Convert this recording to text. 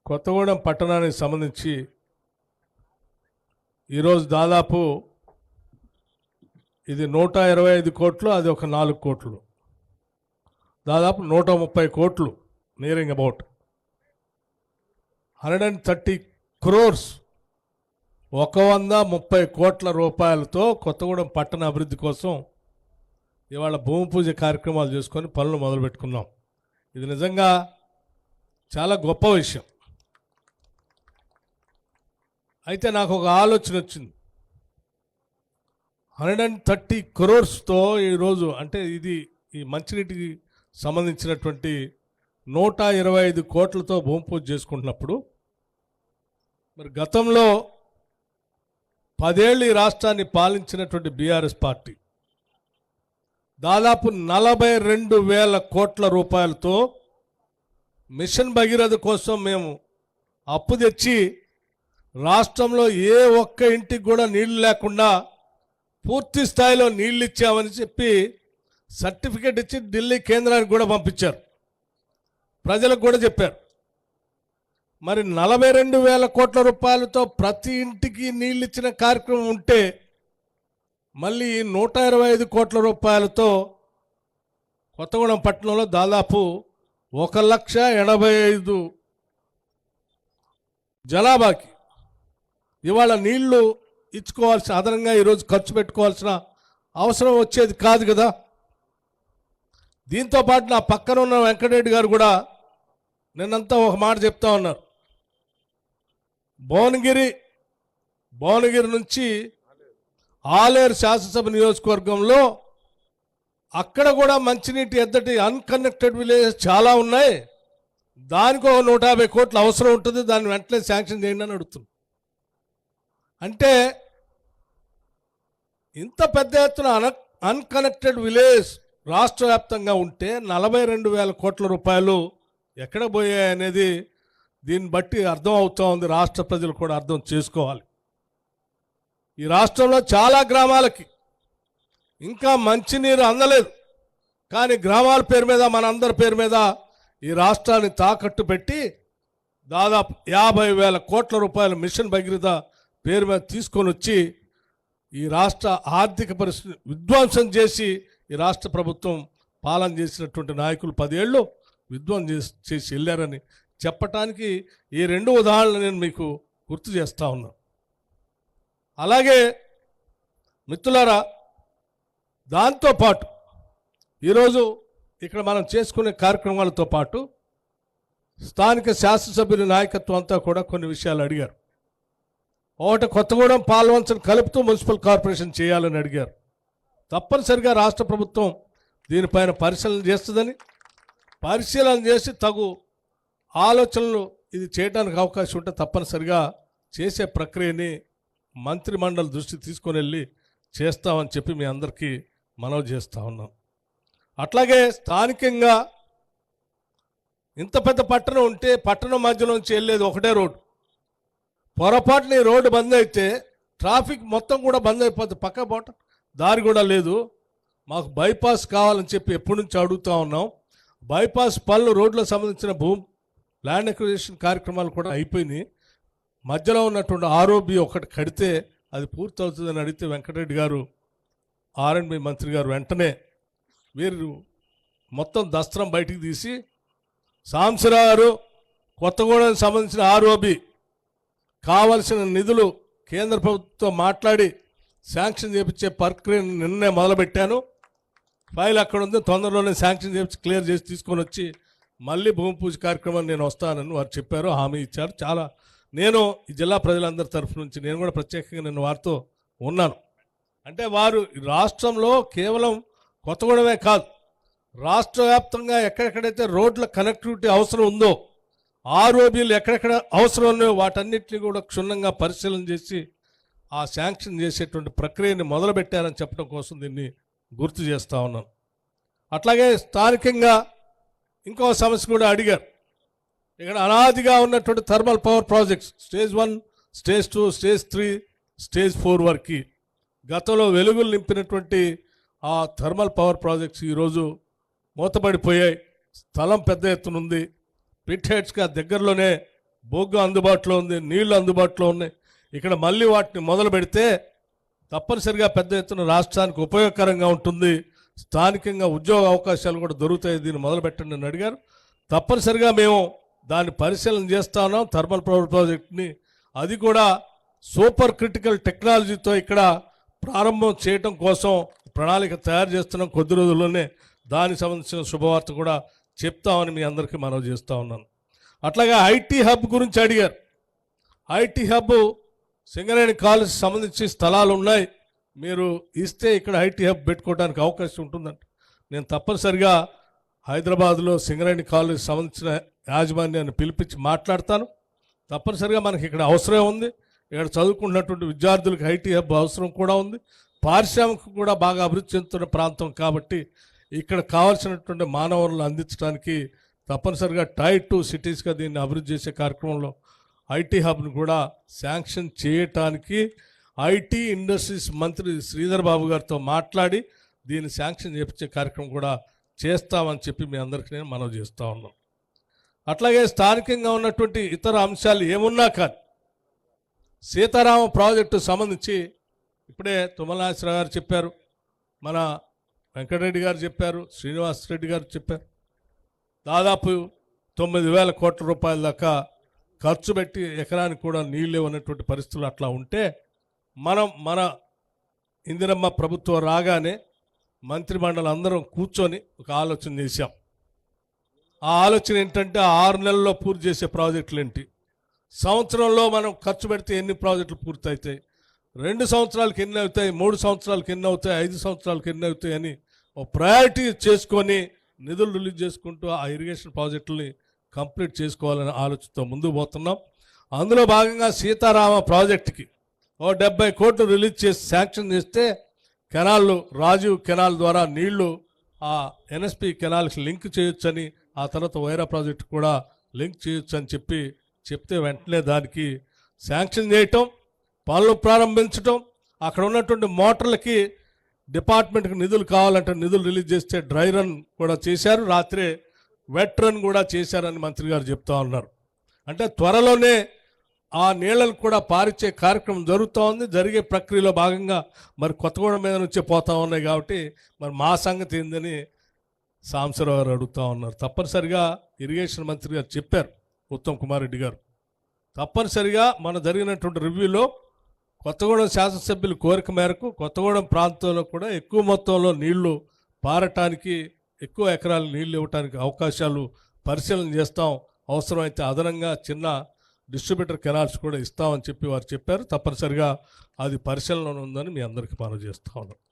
కొత్తగూడెం పట్టణానికి సంబంధించి ఈరోజు దాదాపు ఇది 125 కోట్లు, అది ఒక 4 కోట్లు, దాదాపు 130 కోట్లు, నియరింగ్ అబౌట్ 130 crores, 130 కోట్ల రూపాయలతో కొత్తగూడెం పట్టణ అభివృద్ధి కోసం ఇవాళ భూమి పూజ కార్యక్రమాలు చేసుకొని పనులు మొదలుపెట్టుకున్నాం. ఇది నిజంగా చాలా గొప్ప విషయం. అయితే నాకు ఒక ఆలోచన వచ్చింది. 130 crores-తో ఈరోజు అంటే ఇది ఈ మంచినీటికి సంబంధించినటువంటి 125 కోట్లతో భూమి పూజ చేసుకుంటున్నప్పుడు మరి గతంలో 10 ఏళ్ళు ఈ రాష్ట్రాన్ని పాలించినటువంటి బీఆర్ఎస్ పార్టీ దాదాపు 42,000 కోట్ల రూపాయలతో మిషన్ భగీరథ కోసం మేము అప్పు తెచ్చి రాష్ట్రంలో ఏ ఒక్క ఇంటికి కూడా నీళ్లు లేకుండా పూర్తి స్థాయిలో నీళ్ళు ఇచ్చామని చెప్పి సర్టిఫికేట్ ఇచ్చి ఢిల్లీ కేంద్రానికి కూడా పంపించారు, ప్రజలకు కూడా చెప్పారు. మరి 42,000 కోట్ల రూపాయలతో ప్రతి ఇంటికి నీళ్ళు ఇచ్చిన కార్యక్రమం ఉంటే మళ్ళీ 125 కోట్ల రూపాయలతో కొత్తగూడెం పట్టణంలో దాదాపు 1,85,000 జనాభాకి ఇవాళ నీళ్లు ఇచ్చుకోవాల్సిన, అదనంగా ఈరోజు ఖర్చు పెట్టుకోవాల్సిన అవసరం వచ్చేది కాదు కదా. దీంతోపాటు నా పక్కన ఉన్న వెంకటరెడ్డి గారు కూడా నిన్నంతా ఒక మాట చెప్తా ఉన్నారు. భువనగిరి నుంచి ఆలేరు శాసనసభ నియోజకవర్గంలో అక్కడ కూడా మంచినీటి ఎద్దటి అన్కనెక్టెడ్ విలేజెస్ చాలా ఉన్నాయి, దానికి ఒక 150 కోట్లు అవసరం ఉంటుంది, దాన్ని వెంటనే శాంక్షన్ చేయండి అని అడుగుతుంది. అంటే ఇంత పెద్ద ఎత్తున అన్కనెక్టెడ్ విలేజ్ రాష్ట్ర వ్యాప్తంగా ఉంటే 42,000 కోట్ల రూపాయలు ఎక్కడ పోయాయి అనేది దీన్ని బట్టి అర్థం అవుతూ ఉంది. రాష్ట్ర ప్రజలు కూడా అర్థం చేసుకోవాలి. ఈ రాష్ట్రంలో చాలా గ్రామాలకి ఇంకా మంచినీరు అందలేదు, కానీ గ్రామాల పేరు మీద, మనందరి పేరు మీద ఈ రాష్ట్రాన్ని తాకట్టు పెట్టి దాదాపు 50,000 కోట్ల రూపాయల మిషన్ భగీరథ పేరు మీద తీసుకొని వచ్చి ఈ రాష్ట్ర ఆర్థిక పరిస్థితి విధ్వంసం చేసి ఈ రాష్ట్ర ప్రభుత్వం పాలన చేసినటువంటి నాయకులు 10 ఏళ్ళు విధ్వంసం చేసి వెళ్ళారని చెప్పటానికి ఈ 2 ఉదాహరణలు నేను మీకు గుర్తు చేస్తూ ఉన్నాను. అలాగే మిత్రులారా, దాంతోపాటు ఈరోజు ఇక్కడ మనం చేసుకునే కార్యక్రమాలతో పాటు స్థానిక శాసనసభ్యుల నాయకత్వం అంతా కూడా కొన్ని విషయాలు అడిగారు. ఒకటి, కొత్తగూడెం పాల్వంచను కలుపుతూ మున్సిపల్ కార్పొరేషన్ చేయాలని అడిగారు. తప్పనిసరిగా రాష్ట్ర ప్రభుత్వం దీనిపైన పరిశీలన చేస్తుందని, పరిశీలన చేసి తగు ఆలోచనలు ఇది చేయడానికి అవకాశం ఉంటే తప్పనిసరిగా చేసే ప్రక్రియని మంత్రి మండలి దృష్టికి తీసుకొని వెళ్ళి చేస్తామని చెప్పి మీ అందరికీ మనవి చేస్తూ ఉన్నాం. అట్లాగే స్థానికంగా ఇంత పెద్ద పట్టణం ఉంటే పట్టణం మధ్యలోంచి వెళ్ళేది ఒకటే రోడ్డు, పొరపాటున ఈ రోడ్డు బంద్ అయితే ట్రాఫిక్ మొత్తం కూడా బంద్ అయిపోతుంది, పక్క పోట దారి కూడా లేదు. మాకు బైపాస్ కావాలని చెప్పి ఎప్పటి నుంచి అడుగుతూ ఉన్నాం. బైపాస్ పనులు, రోడ్లకు సంబంధించిన ల్యాండ్ అక్విజిషన్ కార్యక్రమాలు కూడా అయిపోయినాయి. మధ్యలో ఉన్నటువంటి ఆర్ఓబి ఒకటి కడితే అది పూర్తి అవుతుందని అడిగితే వెంకటరెడ్డి గారు, ఆర్ఎండ్బి మంత్రి గారు వెంటనే వీరు మొత్తం దస్త్రం బయటికి తీసి సాంబశివరావు గారు కొత్తగూడెం సంబంధించిన ఆర్ఓబి కావలసిన నిధులు కేంద్ర ప్రభుత్వంతో మాట్లాడి శాంక్షన్ చేయించే ప్రక్రియను నిన్నే మొదలుపెట్టాను, ఫైల్ అక్కడ ఉంది, తొందరలోనే శాంక్షన్ చేయించి క్లియర్ చేసి తీసుకొని వచ్చి మళ్ళీ భూమి పూజ కార్యక్రమాన్ని నేను వస్తానని వారు చెప్పారు, హామీ ఇచ్చారు. చాలా నేను ఈ జిల్లా ప్రజలందరి తరఫు నుంచి నేను కూడా ప్రత్యేకంగా నేను వారితో ఉన్నాను. అంటే వారు రాష్ట్రంలో కేవలం కొత్తగూడెమే కాదు, రాష్ట్ర వ్యాప్తంగా ఎక్కడెక్కడైతే రోడ్ల కనెక్టివిటీ అవసరం ఉందో, ఆర్ఓబీలు ఎక్కడెక్కడ అవసరం ఉన్నాయో వాటన్నిటిని కూడా క్షుణ్ణంగా పరిశీలన చేసి ఆ శాంక్షన్ చేసేటువంటి ప్రక్రియని మొదలుపెట్టారని చెప్పడం కోసం దీన్ని గుర్తు చేస్తూ ఉన్నాను. అట్లాగే స్థానికంగా ఇంకో సమస్య కూడా అడిగారు. ఇక్కడ అనాదిగా ఉన్నటువంటి thermal power projects stage 1, stage 2, stage 3, stage 4 వరకు గతంలో వెలుగులు నింపినటువంటి ఆ థర్మల్ పవర్ ప్రాజెక్ట్స్ ఈరోజు మూతపడిపోయాయి. స్థలం పెద్ద ఎత్తున ఉంది, పిట్ హెడ్స్గా దగ్గరలోనే బొగ్గు అందుబాటులో ఉంది, నీళ్లు అందుబాటులో ఉన్నాయి. ఇక్కడ మళ్ళీ వాటిని మొదలు పెడితే తప్పనిసరిగా పెద్ద ఎత్తున రాష్ట్రానికి ఉపయోగకరంగా ఉంటుంది, స్థానికంగా ఉద్యోగ అవకాశాలు కూడా దొరుకుతాయి, దీన్ని మొదలు పెట్టండి అని అడిగారు. తప్పనిసరిగా మేము దాన్ని పరిశీలన చేస్తా ఉన్నాం. థర్మల్ పవర్ ప్రాజెక్ట్ని అది కూడా సూపర్ క్రిటికల్ టెక్నాలజీతో ఇక్కడ ప్రారంభం చేయటం కోసం ప్రణాళిక తయారు చేస్తున్నాం. కొద్ది రోజుల్లోనే దానికి సంబంధించిన శుభవార్త కూడా చెప్తామని మీ అందరికీ మనవి చేస్తూ ఉన్నాను. అట్లాగే ఐటీ హబ్ గురించి అడిగారు. ఐటీ హబ్ సింగరేణి కాలేజ్ సంబంధించి స్థలాలు ఉన్నాయి, మీరు ఇస్తే ఇక్కడ ఐటీ హబ్ పెట్టుకోవడానికి అవకాశం ఉంటుందంట. నేను తప్పనిసరిగా హైదరాబాద్లో సింగరేణి కాలేజ్ సంబంధించిన యాజమాన్యాన్ని పిలిపించి మాట్లాడతాను. తప్పనిసరిగా మనకి ఇక్కడ అవసరం ఉంది, ఇక్కడ చదువుకున్నటువంటి విద్యార్థులకు ఐటీ హబ్ అవసరం కూడా ఉంది. పారిశ్రామిక కూడా బాగా అభివృద్ధి చెందుతున్న ప్రాంతం కాబట్టి ఇక్కడ కావాల్సినటువంటి మానవ వనరులు అందించడానికి తప్పనిసరిగా టైర్ 2 సిటీస్గా దీన్ని అభివృద్ధి చేసే కార్యక్రమంలో ఐటీ హబ్ను కూడా శాంక్షన్ చేయటానికి ఐటీ ఇండస్ట్రీస్ మంత్రి శ్రీధర్ బాబు గారితో మాట్లాడి దీన్ని శాంక్షన్ చేయించే కార్యక్రమం కూడా చేస్తామని చెప్పి మీ అందరికీ నేను మనవి చేస్తూ ఉన్నాం. అట్లాగే స్థానికంగా ఉన్నటువంటి ఇతర అంశాలు ఏమున్నా కానీ సీతారామ ప్రాజెక్టు సంబంధించి ఇప్పుడే తుమ్మల నాగేశ్వరరావు గారు చెప్పారు, మన వెంకటరెడ్డి గారు చెప్పారు, శ్రీనివాస్ రెడ్డి గారు చెప్పారు. దాదాపు 9,000 కోట్ల రూపాయల దాకా ఖర్చు పెట్టి ఎకరానికి కూడా నీళ్ళు ఇవ్వనటువంటి పరిస్థితులు అట్లా ఉంటే మన ఇందిరమ్మ ప్రభుత్వం రాగానే మంత్రిమండలి అందరం కూర్చొని ఒక ఆలోచన చేశాం. ఆ ఆలోచన ఏంటంటే 6 నెలల్లో పూర్తి చేసే ప్రాజెక్టులు ఏంటి, సంవత్సరంలో మనం ఖర్చు పెడితే ఎన్ని ప్రాజెక్టులు పూర్తి అవుతాయి, 2 సంవత్సరాలకు ఎన్ని అవుతాయి, 3 సంవత్సరాలకు ఎన్ని అవుతాయి, 5 సంవత్సరాలకు ఎన్ని అవుతాయి అని ఒక ప్రయారిటీ చేసుకొని నిధులు రిలీజ్ చేసుకుంటూ ఆ ఇరిగేషన్ ప్రాజెక్టుల్ని కంప్లీట్ చేసుకోవాలనే ఆలోచనతో ముందుకు పోతున్నాం. అందులో భాగంగా సీతారామ ప్రాజెక్టుకి 70 కోట్లు రిలీజ్ చేసి శాంక్షన్ చేస్తే కెనాళ్ళు రాజీవ్ కెనాల్ ద్వారా నీళ్లు ఆ ఎన్ఎస్పి కెనాల్కి లింక్ చేయొచ్చని, ఆ తర్వాత వైరా ప్రాజెక్టు కూడా లింక్ చేయొచ్చు అని చెప్తే వెంటనే దానికి శాంక్షన్ చేయటం, పనులు ప్రారంభించటం, అక్కడ ఉన్నటువంటి మోటార్లకి డిపార్ట్మెంట్కి నిధులు కావాలంటే నిధులు రిలీజ్ చేస్తే డ్రై రన్ కూడా చేశారు, రాత్రే వెట్ రన్ కూడా చేశారని మంత్రి గారు చెప్తా ఉన్నారు. అంటే త్వరలోనే ఆ నీళ్ళను కూడా పారిచ్చే కార్యక్రమం జరుగుతూ ఉంది. జరిగే ప్రక్రియలో భాగంగా మరి కొత్తగూడెం మీద నుంచే పోతా ఉన్నాయి కాబట్టి మరి మా సంగతి ఏందని సాంబశివరావు గారు అడుగుతూ ఉన్నారు. తప్పనిసరిగా ఇరిగేషన్ మంత్రి గారు చెప్పారు, ఉత్తమ్ కుమార్ రెడ్డి గారు, తప్పనిసరిగా మన జరిగినటువంటి రివ్యూలో కొత్తగూడెం శాసనసభ్యుల కోరిక మేరకు కొత్తగూడెం ప్రాంతంలో కూడా ఎక్కువ మొత్తంలో నీళ్లు పారటానికి, ఎక్కువ ఎకరాలు నీళ్లు ఇవ్వడానికి అవకాశాలు పరిశీలన చేస్తాం, అవసరమైతే అదనంగా చిన్న డిస్ట్రిబ్యూటర్ కెనాల్స్ కూడా ఇస్తామని చెప్పి వారు చెప్పారు. తప్పనిసరిగా అది పరిశీలనలో ఉందని మీ అందరికీ మనవి చేస్తా ఉన్నాం.